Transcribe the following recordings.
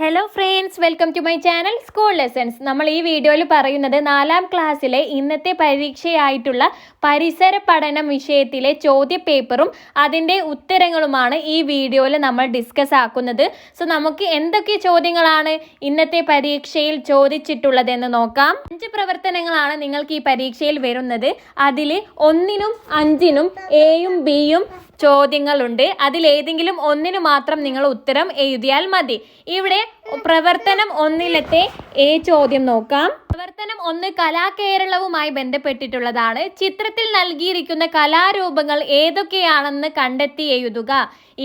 Hello friends, welcome to my channel school lessons. നമ്മൾ ഈ വീഡിയോയിൽ പറയുന്നത് 4ാം ക്ലാസ്സിലെ ഇന്നത്തെ പരീക്ഷയായിട്ടുള്ള പരിസര പഠനം വിഷയത്തിലെ ചോദ്യ പേപ്പറും അതിൻ്റെ ഉത്തരങ്ങളുമാണ് ഈ വീഡിയോയിൽ നമ്മൾ ഡിസ്കസ് ആക്കുന്നത്. സോ നമുക്ക് എന്തൊക്കെ ചോദ്യങ്ങളാണ് ഇന്നത്തെ പരീക്ഷയിൽ ചോദിച്ചിട്ടുള്ളതെന്ന് നോക്കാം. 5 പ്രവർത്തനങ്ങളാണ് നിങ്ങൾക്ക് ഈ പരീക്ഷയിൽ വരുന്നത്. അതിൽ 1നും 5നും എയും ബിയും ചോദ്യങ്ങളുണ്ട്. അതിലേതെങ്കിലും ഒന്നിന് മാത്രം നിങ്ങൾ ഉത്തരം എഴുതിയാൽ മതി. ഇവിടെ പ്രവർത്തനം 1-ലെ എ ചോദ്യം നോക്കാം. പ്രവർത്തനം 1 കലാകേരളവുമായി ബന്ധപ്പെട്ടിട്ടുള്ളതാണ്. ചിത്രത്തിൽ നൽകിയിരിക്കുന്ന കലാരൂപങ്ങൾ ഏതൊക്കെയാണെന്ന് കണ്ടെത്തി എഴുതുക.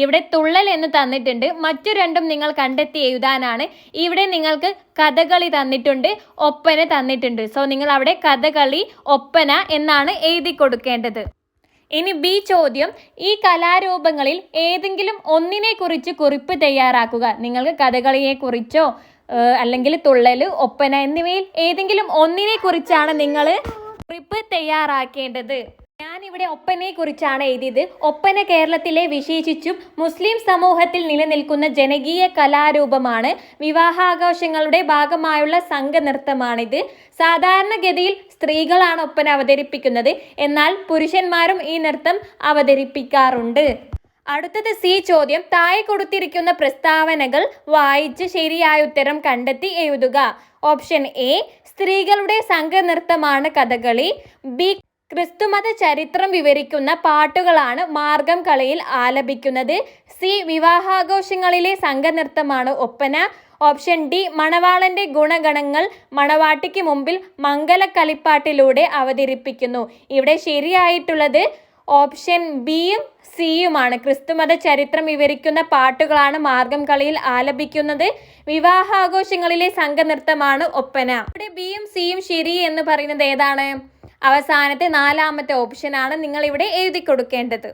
ഇവിടെ തുള്ളൽ എന്ന് തന്നിട്ടുണ്ട്. മറ്റു രണ്ടും നിങ്ങൾ കണ്ടെത്തി എഴുതാനാണ്. ഇവിടെ നിങ്ങൾക്ക് കഥകളി തന്നിട്ടുണ്ട്, ഒപ്പന തന്നിട്ടുണ്ട്. സോ നിങ്ങൾ അവിടെ കഥകളി, ഒപ്പന എന്നാണ് എഴുതി കൊടുക്കേണ്ടത്. ഇനി ബി ചോദ്യം, ഈ കലാരൂപങ്ങളിൽ ഏതെങ്കിലും ഒന്നിനെ കുറിച്ച് കുറിപ്പ് തയ്യാറാക്കുക. നിങ്ങൾക്ക് കഥകളിയെ കുറിച്ചോ അല്ലെങ്കിൽ തുള്ളൽ, ഒപ്പന എന്നിവയിൽ ഏതെങ്കിലും ഒന്നിനെ കുറിച്ചാണ് നിങ്ങൾ കുറിപ്പ് തയ്യാറാക്കേണ്ടത്. ഞാനിവിടെ ഒപ്പനയെ കുറിച്ചാണ് എഴുതിയത്. ഒപ്പന കേരളത്തിലെ വിശേഷിച്ചും മുസ്ലിം സമൂഹത്തിൽ നിലനിൽക്കുന്ന ജനകീയ കലാരൂപമാണ്. വിവാഹാഘോഷങ്ങളുടെ ഭാഗമായുള്ള സംഘനൃത്തമാണിത്. സാധാരണഗതിയിൽ സ്ത്രീകളാണ് ഒപ്പന അവതരിപ്പിക്കുന്നത്, എന്നാൽ പുരുഷന്മാരും ഈ നൃത്തം അവതരിപ്പിക്കാറുണ്ട്. അടുത്തത് സി ചോദ്യം, താഴെ കൊടുത്തിരിക്കുന്ന പ്രസ്താവനകൾ വായിച്ച് ശരിയായ ഉത്തരം കണ്ടെത്തി എഴുതുക. ഓപ്ഷൻ എ, സ്ത്രീകളുടെ സംഘനൃത്തമാണ് കഥകളി. ബി, ക്രിസ്തുമത ചരിത്രം വിവരിക്കുന്ന പാട്ടുകളാണ് മാർഗം കളിയിൽ ആലപിക്കുന്നത്. സി, വിവാഹാഘോഷങ്ങളിലെ സംഘനൃത്തമാണ് ഒപ്പന. ഓപ്ഷൻ ഡി, മണവാളന്റെ ഗുണഗണങ്ങൾ മണവാട്ടിക്ക് മുമ്പിൽ മംഗലക്കളിപ്പാട്ടിലൂടെ അവതരിപ്പിക്കുന്നു. ഇവിടെ ശരിയായിട്ടുള്ളത് ഓപ്ഷൻ ബിയും സിയുമാണ്. ക്രിസ്തുമത ചരിത്രം വിവരിക്കുന്ന പാട്ടുകളാണ് മാർഗം കളിയിൽ ആലപിക്കുന്നത്. വിവാഹാഘോഷങ്ങളിലെ സംഘനൃത്തമാണ് ഒപ്പന. ഇവിടെ ബിയും സിയും ശരി എന്ന് പറയുന്നത് ഏതാണ്? അവസാനത്തെ 4ാമത്തെ ഓപ്ഷനാണ് നിങ്ങൾ ഇവിടെ എഴുതി കൊടുക്കേണ്ടത്.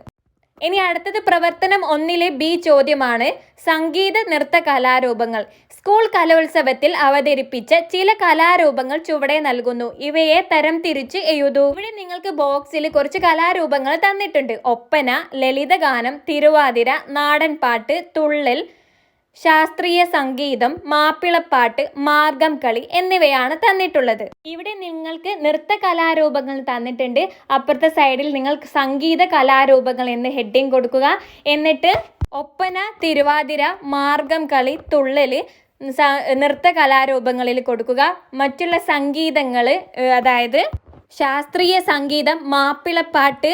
ഇനി അടുത്തത് പ്രവർത്തനം 1-ലെ ബി ചോദ്യമാണ്. സംഗീത നൃത്ത കലാരൂപങ്ങൾ. സ്കൂൾ കലോത്സവത്തിൽ അവതരിപ്പിച്ച ചില കലാരൂപങ്ങൾ ചുവടെ നൽകുന്നു. ഇവയെ തരം തിരിച്ച് എഴുതൂ. ഇവിടെ നിങ്ങൾക്ക് ബോക്സിൽ കുറച്ച് കലാരൂപങ്ങൾ തന്നിട്ടുണ്ട്. ഒപ്പന, ലളിതഗാനം, തിരുവാതിര, നാടൻ പാട്ട്, തുള്ളൽ, ശാസ്ത്രീയ സംഗീതം, മാപ്പിളപ്പാട്ട്, മാർഗം കളി എന്നിവയാണ് തന്നിട്ടുള്ളത്. ഇവിടെ നിങ്ങൾക്ക് നൃത്ത കലാരൂപങ്ങൾ തന്നിട്ടുണ്ട്. അപ്പുറത്തെ സൈഡിൽ നിങ്ങൾ സംഗീത കലാരൂപങ്ങൾ എന്ന് ഹെഡിങ് കൊടുക്കുക. എന്നിട്ട് ഒപ്പന, തിരുവാതിര, മാർഗം കളി, തുള്ളൽ നൃത്ത കലാരൂപങ്ങളിൽ കൊടുക്കുക. മറ്റുള്ള സംഗീതങ്ങൾ, അതായത് ശാസ്ത്രീയ സംഗീതം, മാപ്പിളപ്പാട്ട്,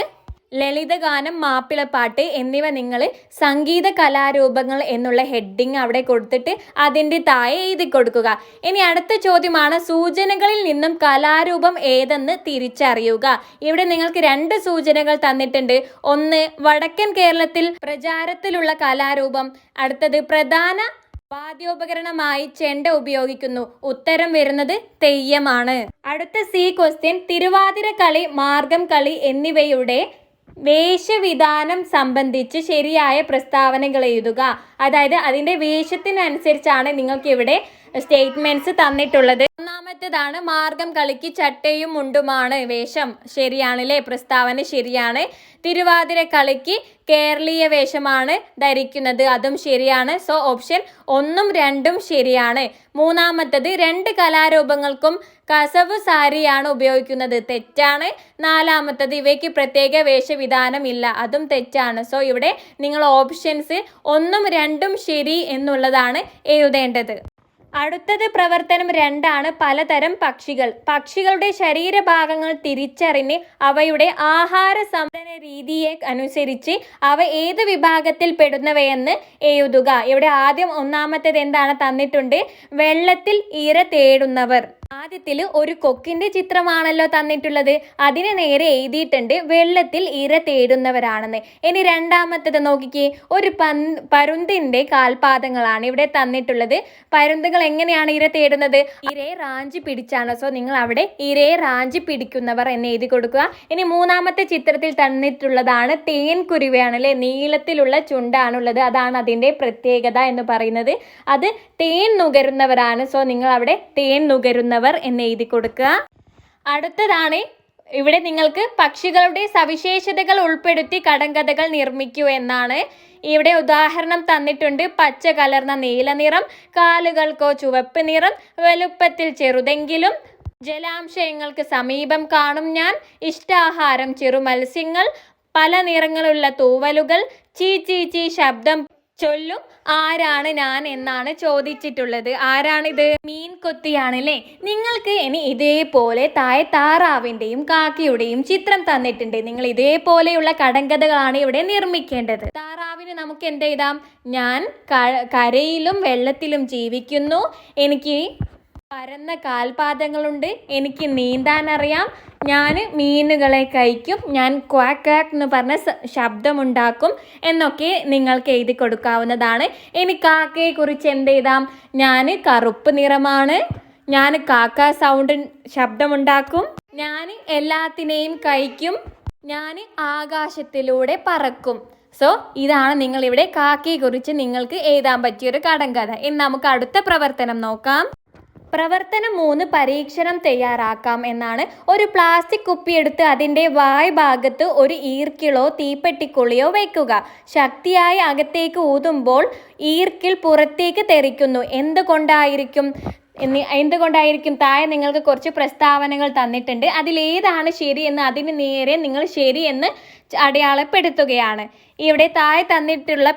ലളിതഗാനം, മാപ്പിളപ്പാട്ട് എന്നിവ നിങ്ങൾ സംഗീത കലാരൂപങ്ങൾ എന്നുള്ള ഹെഡിങ് അവിടെ കൊടുത്തിട്ട് അതിൻ്റെ താഴെ എഴുതി കൊടുക്കുക. ഇനി അടുത്ത ചോദ്യമാണ്, സൂചനകളിൽ നിന്നും കലാരൂപം ഏതെന്ന് തിരിച്ചറിയുക. ഇവിടെ നിങ്ങൾക്ക് 2 സൂചനകൾ തന്നിട്ടുണ്ട്. ഒന്ന്, വടക്കൻ കേരളത്തിൽ പ്രചാരത്തിലുള്ള കലാരൂപം. അടുത്തത്, പ്രധാന വാദ്യോപകരണമായി ചെണ്ട ഉപയോഗിക്കുന്നു. ഉത്തരം വരുന്നത് തെയ്യമാണ്. അടുത്ത സി ക്വസ്റ്റ്യൻ, തിരുവാതിര കളി, മാർഗം കളി എന്നിവയുടെ വേഷവിധാനം സംബന്ധിച്ച് ശരിയായ പ്രസ്താവനകൾ എഴുതുക. അതായത് അതിൻ്റെ വേഷത്തിനനുസരിച്ചാണ് നിങ്ങൾക്ക് ഇവിടെ സ്റ്റേറ്റ്മെന്റ്സ് തന്നിട്ടുള്ളത്. ഒന്നാമത്തേതാണ്, മാർഗം കളിക്ക് ചട്ടയും മുണ്ടുമാണ് വേഷം. ശരിയാണല്ലേ? പ്രസ്താവന ശരിയാണ്. തിരുവാതിര കളിക്ക് കേരളീയ വേഷമാണ് ധരിക്കുന്നത്. അതും ശരിയാണ്. സോ ഓപ്ഷൻ 1ഉം 2ഉം ശരിയാണ്. മൂന്നാമത്തത്, 2 കലാരൂപങ്ങൾക്കും കസവ് സാരിയാണ് ഉപയോഗിക്കുന്നത്. തെറ്റാണ്. 4ാമത്തത്, ഇവയ്ക്ക് പ്രത്യേക വേഷവിധാനം ഇല്ല. അതും തെറ്റാണ്. സോ ഇവിടെ നിങ്ങൾ ഓപ്ഷൻസ് 1ഉം 2ഉം ശരി എന്നുള്ളതാണ് എഴുതേണ്ടത്. അടുത്തത് പ്രവർത്തനം 2 പലതരം പക്ഷികൾ. പക്ഷികളുടെ ശരീരഭാഗങ്ങൾ തിരിച്ചറിഞ്ഞ് അവയുടെ ആഹാര സംഭരണ രീതിയെ അനുസരിച്ച് അവ ഏത് വിഭാഗത്തിൽ പെടുന്നവയെന്ന് എഴുതുക. ഇവിടെ ആദ്യം ഒന്നാമത്തേത് എന്താണ് തന്നിട്ടുണ്ട്? വെള്ളത്തിൽ ഇര തേടുന്നവർ. ആദ്യത്തിൽ ഒരു കൊക്കിന്റെ ചിത്രമാണല്ലോ തന്നിട്ടുള്ളത്. അതിന് നേരെ എഴുതിയിട്ടുണ്ട് വെള്ളത്തിൽ ഇര തേടുന്നവരാണെന്ന്. ഇനി രണ്ടാമത്തേത് നോക്കിക്കേ, ഒരു പരുന്തിന്റെ കാൽപാദങ്ങളാണ് ഇവിടെ തന്നിട്ടുള്ളത്. പരുന്തുകൾ എങ്ങനെയാണ് ഇര തേടുന്നത്? ഇരയെ റാഞ്ചി പിടിച്ചാണ്. സോ നിങ്ങൾ അവിടെ ഇരയെ റാഞ്ചി പിടിക്കുന്നവർ എന്ന് എഴുതി കൊടുക്കുക. ഇനി മൂന്നാമത്തെ ചിത്രത്തിൽ തന്നിട്ടുള്ളതാണ് തേൻ കുരുവയാണ് അല്ലെ, നീളത്തിലുള്ള ചുണ്ടാണുള്ളത്. അതാണ് അതിന്റെ പ്രത്യേകത എന്ന് പറയുന്നത്. അത് തേൻ നുകരുന്നവരാണ്. സോ നിങ്ങൾ അവിടെ തേൻ നുകരുന്നവർ എന്ന് എഴുതി കൊടുക്കുക. അടുത്തതാണ് ഇവിടെ നിങ്ങൾക്ക് പക്ഷികളുടെ സവിശേഷതകൾ ഉൾപ്പെടുത്തി കടങ്കഥകൾ നിർമ്മിക്കൂ എന്നാണ്. ഇവിടെ ഉദാഹരണം തന്നിട്ടുണ്ട്. പച്ച കലർന്ന നീല നിറം, കാലുകൾക്കോ ചുവപ്പ് നിറം, വലുപ്പത്തിൽ ചെറുതെങ്കിലും, ജലാംശയങ്ങൾക്ക് സമീപം കാണും ഞാൻ, ഇഷ്ടാഹാരം ചെറുമത്സ്യങ്ങൾ, പല നിറങ്ങളുള്ള തൂവലുകൾ, ചീ ചീ ചീ ശബ്ദം ചൊല്ലും, ആരാണ് ഞാൻ എന്നാണ് ചോദിച്ചിട്ടുള്ളത്. ആരാണിത്? മീൻ കൊത്തിയാണല്ലേ. നിങ്ങൾക്ക് ഇനി ഇതേപോലെ താഴെ താറാവിൻ്റെയും കാക്കയുടെയും ചിത്രം തന്നിട്ടുണ്ട്. നിങ്ങൾ ഇതേപോലെയുള്ള കടങ്കഥകളാണ് ഇവിടെ നിർമ്മിക്കേണ്ടത്. താറാവിന് നമുക്ക് എന്ത് എഴുതാം? ഞാൻ കരയിലും വെള്ളത്തിലും ജീവിക്കുന്നു, എനിക്ക് പരന്ന കാൽപാദങ്ങളുണ്ട്, എനിക്ക് നീന്താൻ അറിയാം, ഞാൻ മീനുകളെ കഴിക്കും, ഞാൻ ക്വാക്ക് ക്വാക്ക് എന്ന് പറഞ്ഞ ശബ്ദമുണ്ടാക്കും എന്നൊക്കെ നിങ്ങൾക്ക് എഴുതി കൊടുക്കാവുന്നതാണ്. ഇനി കാക്കയെ കുറിച്ച് എന്ത് എഴുതാം? ഞാൻ കറുപ്പ് നിറമാണ്, ഞാൻ കാക്ക സൗണ്ട് ശബ്ദമുണ്ടാക്കും, ഞാൻ എല്ലാത്തിനെയും കഴിക്കും, ഞാൻ ആകാശത്തിലൂടെ പറക്കും. സോ ഇതാണ് നിങ്ങളിവിടെ കാക്കയെ കുറിച്ച് നിങ്ങൾക്ക് എഴുതാൻ പറ്റിയൊരു കടങ്കഥ. ഇനി നമുക്ക് അടുത്ത പ്രവർത്തനം നോക്കാം. പ്രവർത്തനം 3 പരീക്ഷണം തയ്യാറാക്കാം എന്നാണ്. ഒരു പ്ലാസ്റ്റിക് കുപ്പി എടുത്ത് അതിൻ്റെ വായ് ഭാഗത്ത് ഒരു ഈർക്കിളോ തീപ്പെട്ടിക്കുള്ളിയോ വയ്ക്കുക. ശക്തിയായി അകത്തേക്ക് ഊതുമ്പോൾ ഈർക്കിൾ പുറത്തേക്ക് തെറിക്കുന്നു. എന്തുകൊണ്ടായിരിക്കും? താഴെ നിങ്ങൾക്ക് കുറച്ച് പ്രസ്താവനകൾ തന്നിട്ടുണ്ട്. അതിലേതാണ് ശരി എന്ന് അതിന് നേരെ നിങ്ങൾ ശരി എന്ന് അടയാളപ്പെടുത്തുകയാണ്. ഇവിടെ താഴെ തന്നിട്ടുള്ള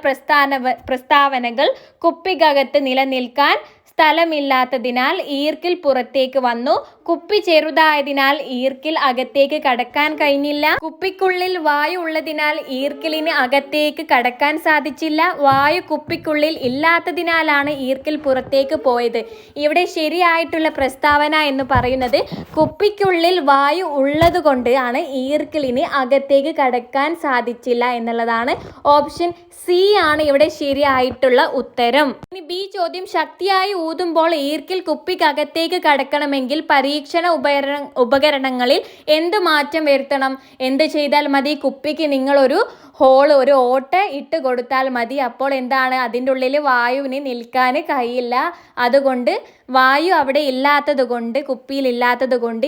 പ്രസ്താവനകൾ: കുപ്പിക്കകത്ത് നിലനിൽക്കാൻ സ്ഥലമില്ലാത്തതിനാൽ ഈർക്കിൽ പുറത്തേക്ക് വന്നു, കുപ്പി ചെറുതായതിനാൽ ഈർക്കിൽ അകത്തേക്ക് കടക്കാൻ കഴിഞ്ഞില്ല, കുപ്പിക്കുള്ളിൽ വായു ഉള്ളതിനാൽ ഈർക്കിലിന് അകത്തേക്ക് കടക്കാൻ സാധിച്ചില്ല, വായു കുപ്പിക്കുള്ളിൽ ഇല്ലാത്തതിനാലാണ് ഈർക്കിൽ പുറത്തേക്ക് പോയത്. ഇവിടെ ശരിയായിട്ടുള്ള പ്രസ്താവന എന്ന് പറയുന്നത് കുപ്പിക്കുള്ളിൽ വായു ഉള്ളത് കൊണ്ട് ആണ് ഈർക്കിലിന് അകത്തേക്ക് കടക്കാൻ സാധിച്ചില്ല എന്നുള്ളതാണ്. ഓപ്ഷൻ സി ആണ് ഇവിടെ ശരിയായിട്ടുള്ള ഉത്തരം. ഇനി ബി ചോദ്യം: ശക്തിയായി ഊതുമ്പോൾ ഈർക്കിൽ കുപ്പിക്കകത്തേക്ക് കടക്കണമെങ്കിൽ പരീക്ഷണ ഉപകരണങ്ങളിൽ എന്ത് മാറ്റം വരുത്തണം? എന്ത് ചെയ്താൽ മതി? കുപ്പിക്ക് നിങ്ങൾ ഒരു ഓട്ട ഇട്ട് കൊടുത്താൽ മതി. അപ്പോൾ എന്താണ്? അതിൻ്റെ ഉള്ളിൽ വായുവിന് നിൽക്കാൻ കഴിയില്ല. അതുകൊണ്ട് വായു അവിടെ ഇല്ലാത്തത് കൊണ്ട്, കുപ്പിയിൽ ഇല്ലാത്തത് കൊണ്ട്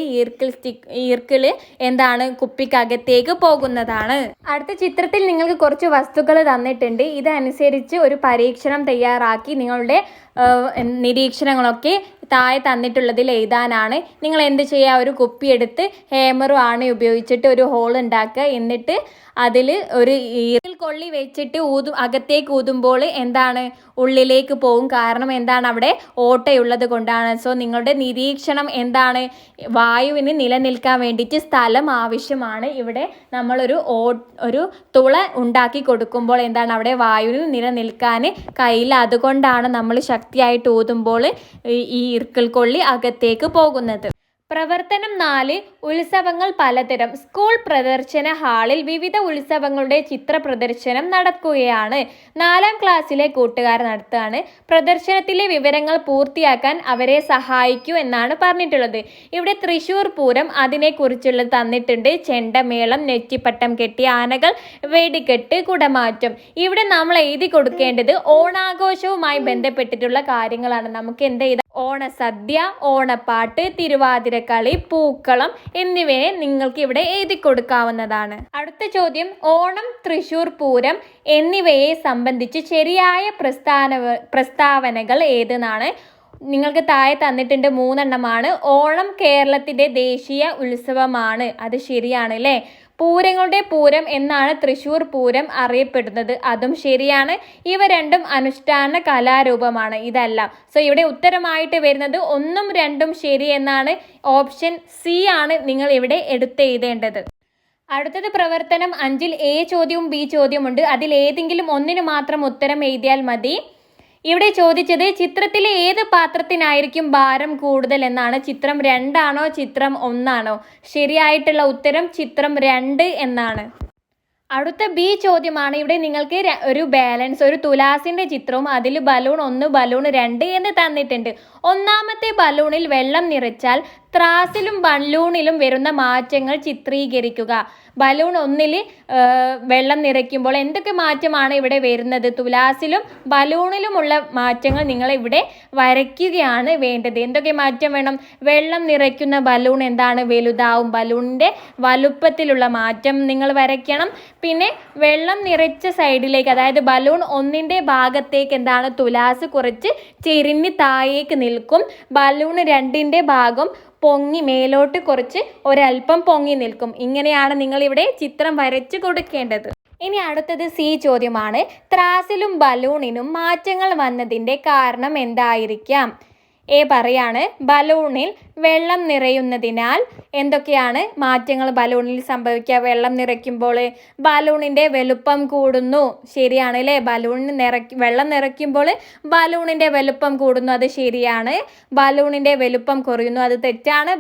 ഈർക്കിൾ എന്താണ്? കുപ്പിക്കകത്തേക്ക് പോകുന്നതാണ്. അടുത്ത ചിത്രത്തിൽ നിങ്ങൾക്ക് കുറച്ച് വസ്തുക്കൾ തന്നിട്ടുണ്ട്. ഇതനുസരിച്ച് ഒരു പരീക്ഷണം തയ്യാറാക്കി നിങ്ങളുടെ നിരീക്ഷണങ്ങളൊക്കെ താഴെ തന്നിട്ടുള്ളതിൽ എഴുതാനാണ്. നിങ്ങൾ എന്ത് ചെയ്യുക? ഒരു കുപ്പി എടുത്ത് ഹേമറും ആണി ഉപയോഗിച്ചിട്ട് ഒരു ഹോൾ ഉണ്ടാക്കുക. എന്നിട്ട് അതിൽ ഒരു ഈർക്കിൽ കൊള്ളി വെച്ചിട്ട് അകത്തേക്ക് ഊതുമ്പോൾ എന്താണ്? ഉള്ളിലേക്ക് പോകും. കാരണം എന്താണ്? അവിടെ ഓട്ടയുള്ളത് കൊണ്ടാണ്. സോ നിങ്ങളുടെ നിരീക്ഷണം എന്താണ്? വായുവിന് നിലനിൽക്കാൻ വേണ്ടിയിട്ട് സ്ഥലം ആവശ്യമാണ്. ഇവിടെ നമ്മളൊരു തുള ഉണ്ടാക്കി കൊടുക്കുമ്പോൾ എന്താണ്? അവിടെ വായുവിന് നിലനിൽക്കാൻ കഴിയില്ല. അതുകൊണ്ടാണ് നമ്മൾ ശക്തിയായിട്ട് ഊതുമ്പോൾ ഈ ഈർക്കിൽ കൊള്ളി അകത്തേക്ക് പോകുന്നത്. പ്രവർത്തനം 4: ഉത്സവങ്ങൾ പലതരം. സ്കൂൾ പ്രദർശന ഹാളിൽ വിവിധ ഉത്സവങ്ങളുടെ ചിത്ര പ്രദർശനം നടക്കുകയാണ്. 4ാം ക്ലാസ്സിലെ കൂട്ടുകാർ നടത്തുകയാണ്. പ്രദർശനത്തിലെ വിവരങ്ങൾ പൂർത്തിയാക്കാൻ അവരെ സഹായിക്കൂ എന്നാണ് പറഞ്ഞിട്ടുള്ളത്. ഇവിടെ തൃശ്ശൂർ പൂരം, അതിനെക്കുറിച്ചുള്ളത് തന്നിട്ടുണ്ട്. ചെണ്ടമേളം, നെറ്റിപ്പട്ടം കെട്ടിയ ആനകൾ, വെടിക്കെട്ട്, കുടമാറ്റം. ഇവിടെ നമ്മൾ എഴുതി കൊടുക്കേണ്ടത് ഓണാഘോഷവുമായി ബന്ധപ്പെട്ടിട്ടുള്ള കാര്യങ്ങളാണ്. നമുക്ക് എന്ത് ചെയ്താൽ ഓണസദ്യ, ഓണപ്പാട്ട്, തിരുവാതിരക്കളി, പൂക്കളം എന്നിവയെ നിങ്ങൾക്ക് ഇവിടെ എഴുതി കൊടുക്കാവുന്നതാണ്. അടുത്ത ചോദ്യം: ഓണം, തൃശ്ശൂർ പൂരം എന്നിവയെ സംബന്ധിച്ച് ശരിയായ പ്രസ്താവനകൾ ഏതെന്നാണ്. നിങ്ങൾക്ക് താഴെ തന്നിട്ടുണ്ട് 3 എണ്ണമാണ്. ഓണം കേരളത്തിൻ്റെ ദേശീയ ഉത്സവമാണ്, അത് ശരിയാണ് അല്ലേ. പൂരങ്ങളുടെ പൂരം എന്നാണ് തൃശ്ശൂർ പൂരം അറിയപ്പെടുന്നത്, അതും ശരിയാണ്. ഇവ രണ്ടും അനുഷ്ഠാന കലാരൂപമാണ്, ഇതല്ല. സോ ഇവിടെ ഉത്തരമായിട്ട് വരുന്നത് 1ഉം 2ഉം ശരി എന്നാണ്. ഓപ്ഷൻ സി ആണ് നിങ്ങൾ ഇവിടെ എടുത്തെഴുതേണ്ടത്. അടുത്തത് പ്രവർത്തനം 5-ൽ എ ചോദ്യവും ബി ചോദ്യമുണ്ട്. അതിൽ ഏതെങ്കിലും ഒന്നിന് മാത്രം ഉത്തരം എഴുതിയാൽ മതി. ഇവിടെ ചോദിച്ചത് ചിത്രത്തിലെ ഏത് പാത്രത്തിനായിരിക്കും ഭാരം കൂടുതൽ എന്നാണ്. ചിത്രം 2 ആണോ ചിത്രം 1 ആണോ? ശരിയായിട്ടുള്ള ഉത്തരം ചിത്രം 2 എന്നാണ്. അടുത്ത ബി ചോദ്യമാണ്. ഇവിടെ നിങ്ങൾക്ക് ഒരു ബാലൻസ്, ഒരു തുലാസിന്റെ ചിത്രവും അതിൽ ബലൂൺ 1, ബലൂൺ 2 എന്ന് തന്നിട്ടുണ്ട്. ഒന്നാമത്തെ ബലൂണിൽ വെള്ളം നിറച്ചാൽ ത്രാസിലും ബലൂണിലും വരുന്ന മാറ്റങ്ങൾ ചിത്രീകരിക്കുക. ബലൂൺ 1 വെള്ളം നിറയ്ക്കുമ്പോൾ എന്തൊക്കെ മാറ്റമാണ് ഇവിടെ വരുന്നത്? തുലാസിലും ബലൂണിലുമുള്ള മാറ്റങ്ങൾ നിങ്ങൾ ഇവിടെ വരയ്ക്കുകയാണ് വേണ്ടത്. എന്തൊക്കെ മാറ്റം വേണം? വെള്ളം നിറയ്ക്കുന്ന ബലൂൺ എന്താണ്? വലുതാവും. ബലൂണിൻ്റെ വലുപ്പത്തിലുള്ള മാറ്റം നിങ്ങൾ വരയ്ക്കണം. പിന്നെ വെള്ളം നിറച്ച സൈഡിലേക്ക്, അതായത് ബലൂൺ 1 ഭാഗത്തേക്ക് എന്താണ്? തുലാസ് കുറച്ച് ചെരിഞ്ഞ് താഴേക്ക് നിൽക്കും. ബലൂൺ 2 ഭാഗം പൊങ്ങി മേലോട്ട് കുറച്ച് ഒരല്പം പൊങ്ങി നിൽക്കും. ഇങ്ങനെയാണ് നിങ്ങളിവിടെ ചിത്രം വരച്ചു കൊടുക്കേണ്ടത്. ഇനി അടുത്തത് സി ചോദ്യമാണ്. ത്രാസിലും ബലൂണിനും മാറ്റങ്ങൾ വന്നതിൻ്റെ കാരണം എന്തായിരിക്കാം? എ പറയാണ്, ബലൂണിൽ വെള്ളം നിറയുന്നതിനാൽ എന്തൊക്കെയാണ് മാറ്റങ്ങൾ ബലൂണിൽ സംഭവിക്കുക? വെള്ളം നിറയ്ക്കുമ്പോൾ ബലൂണിൻ്റെ വലുപ്പം കൂടുന്നു. ശരിയാണ് അല്ലേ? വെള്ളം നിറയ്ക്കുമ്പോൾ ബലൂണിൻ്റെ വലുപ്പം കൂടുന്നു, അത് ശരിയാണ്. ബലൂണിൻ്റെ വലുപ്പം കുറയുന്നു, അത് തെറ്റാണ്.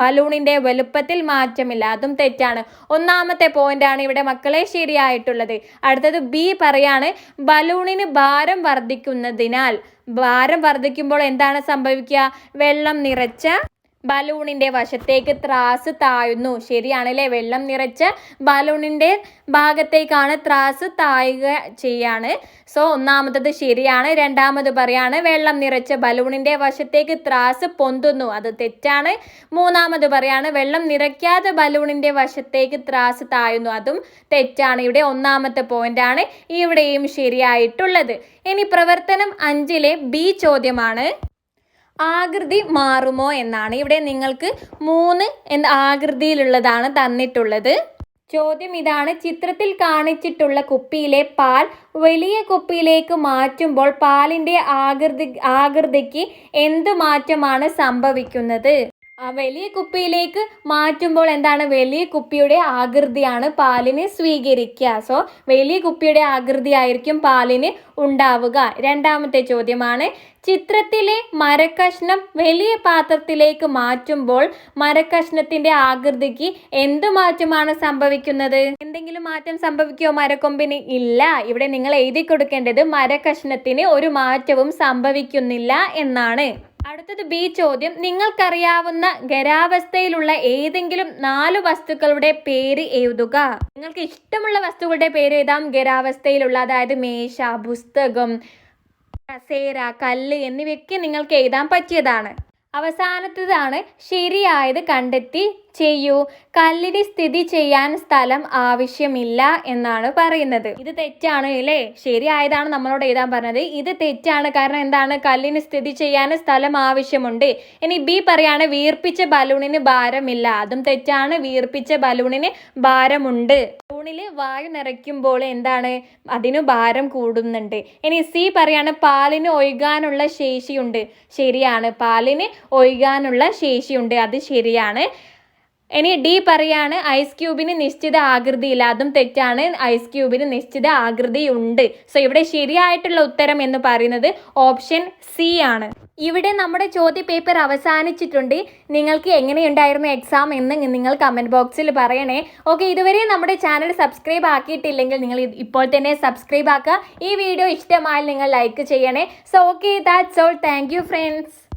ബലൂണിൻ്റെ വലുപ്പത്തിൽ മാറ്റമില്ല, അതും തെറ്റാണ്. ഒന്നാമത്തെ പോയിന്റാണ് ഇവിടെ മക്കളെ ശരിയായിട്ടുള്ളത്. അടുത്തത് ബി പറയാണ്, ബലൂണിന് ഭാരം വർദ്ധിക്കുമ്പോൾ എന്താണ് സംഭവിക്കുക? വെള്ളം നിറച്ച ബലൂണിൻ്റെ വശത്തേക്ക് ത്രാസ് താഴുന്നു. ശരിയാണല്ലേ? വെള്ളം നിറച്ച ബലൂണിൻ്റെ ഭാഗത്തേക്കാണ് ത്രാസ് താഴുക ചെയ്യാണ്. സോ ഒന്നാമത്തത് ശരിയാണ്. രണ്ടാമത് പറയാണ്, വെള്ളം നിറച്ച ബലൂണിൻ്റെ വശത്തേക്ക് ത്രാസ് പൊന്തുന്നു, അത് തെറ്റാണ്. മൂന്നാമത് പറയാണ്, വെള്ളം നിറയ്ക്കാതെ ബലൂണിൻ്റെ വശത്തേക്ക് ത്രാസ് താഴുന്നു, അതും തെറ്റാണ്. ഇവിടെ ഒന്നാമത്തെ പോയിന്റാണ് ഇവിടെയും ശരിയായിട്ടുള്ളത്. ഇനി പ്രവർത്തനം 5 ബി ചോദ്യമാണ്. ആകൃതി മാറുമോ എന്നാണ്. ഇവിടെ നിങ്ങൾക്ക് 3 ആകൃതിയിലുള്ളതാണ് തന്നിട്ടുള്ളത്. ചോദ്യം ഇതാണ്, ചിത്രത്തിൽ കാണിച്ചിട്ടുള്ള കുപ്പിയിലെ പാൽ വലിയ കുപ്പിയിലേക്ക് മാറ്റുമ്പോൾ പാലിൻ്റെ ആകൃതിക്ക് എന്ത് മാറ്റമാണ് സംഭവിക്കുന്നത്? വലിയ കുപ്പിയിലേക്ക് മാറ്റുമ്പോൾ എന്താണ്? വലിയ കുപ്പിയുടെ ആകൃതിയാണ് പാലിന് സ്വീകരിക്കുക. സോ വലിയ കുപ്പിയുടെ ആകൃതി ആയിരിക്കും പാലിന് ഉണ്ടാവുക. രണ്ടാമത്തെ ചോദ്യമാണ്, ചിത്രത്തിലെ മരക്കഷ്ണം വലിയ പാത്രത്തിലേക്ക് മാറ്റുമ്പോൾ മരക്കഷ്ണത്തിന്റെ ആകൃതിക്ക് എന്ത് മാറ്റമാണ് സംഭവിക്കുന്നത്? എന്തെങ്കിലും മാറ്റം സംഭവിക്കുമോ മരക്കൊമ്പിന്? ഇല്ല. ഇവിടെ നിങ്ങൾ എഴുതി കൊടുക്കേണ്ടത് മരക്കഷ്ണത്തിന് ഒരു മാറ്റവും സംഭവിക്കുന്നില്ല എന്നാണ്. അടുത്തത് ബി ചോദ്യം, നിങ്ങൾക്കറിയാവുന്ന ഖരാവസ്ഥയിലുള്ള ഏതെങ്കിലും 4 വസ്തുക്കളുടെ പേര് എഴുതുക. നിങ്ങൾക്ക് ഇഷ്ടമുള്ള വസ്തുക്കളുടെ പേര് എഴുതാം. ഖരാവസ്ഥയിലുള്ള, അതായത് മേശ, പുസ്തകം, കസേര, കല്ല് എന്നിവയൊക്കെ നിങ്ങൾക്ക് എഴുതാൻ പറ്റിയതാണ്. അവസാനത്തേതാണ് ശരിയായത് കണ്ടെത്തി ചെയ്യൂ. കല്ലിന് സ്ഥിതി ചെയ്യാൻ സ്ഥലം ആവശ്യമില്ല എന്നാണ് പറയുന്നത്. ഇത് തെറ്റാണ് അല്ലേ? ശരിയായതാണ് നമ്മളോട് എഴുതാൻ പറഞ്ഞത്. ഇത് തെറ്റാണ്. കാരണം എന്താണ്? കല്ലിന് സ്ഥിതി ചെയ്യാൻ സ്ഥലം ആവശ്യമുണ്ട്. ഇനി ബി പറയാണ്, വീർപ്പിച്ച ബലൂണിന് ഭാരമില്ല, അതും തെറ്റാണ്. വീർപ്പിച്ച ബലൂണിന് ഭാരമുണ്ട്. ബലൂണിൽ വായു നിറയ്ക്കുമ്പോൾ എന്താണ്? അതിന് ഭാരം കൂടുന്നുണ്ട്. ഇനി സി പറയാണ്, പാലിന് ഒഴുകാനുള്ള ശേഷിയുണ്ട്. ശരിയാണ്, പാലിന് ഒഴുകാനുള്ള ശേഷിയുണ്ട്, അത് ശരിയാണ്. ഇനി ഡി പറയാണ്, ഐസ് ക്യൂബിന് നിശ്ചിത ആകൃതിയില്ല, അതും തെറ്റാണ്. ഐസ് ക്യൂബിന് നിശ്ചിത ആകൃതി ഉണ്ട്. സോ ഇവിടെ ശരിയായിട്ടുള്ള ഉത്തരം എന്ന് പറയുന്നത് ഓപ്ഷൻ സി ആണ്. ഇവിടെ നമ്മുടെ ചോദ്യ പേപ്പർ അവസാനിച്ചിട്ടുണ്ട്. നിങ്ങൾക്ക് എങ്ങനെയുണ്ടായിരുന്നു എക്സാം എന്ന് നിങ്ങൾ കമൻറ്റ് ബോക്സിൽ പറയണേ. ഓക്കെ, ഇതുവരെ നമ്മുടെ ചാനൽ സബ്സ്ക്രൈബ് ആക്കിയിട്ടില്ലെങ്കിൽ നിങ്ങൾ ഇപ്പോൾ തന്നെ സബ്സ്ക്രൈബ് ആക്കുക. ഈ വീഡിയോ ഇഷ്ടമായാൽ നിങ്ങൾ ലൈക്ക് ചെയ്യണേ. So okay, that's all. Thank you friends.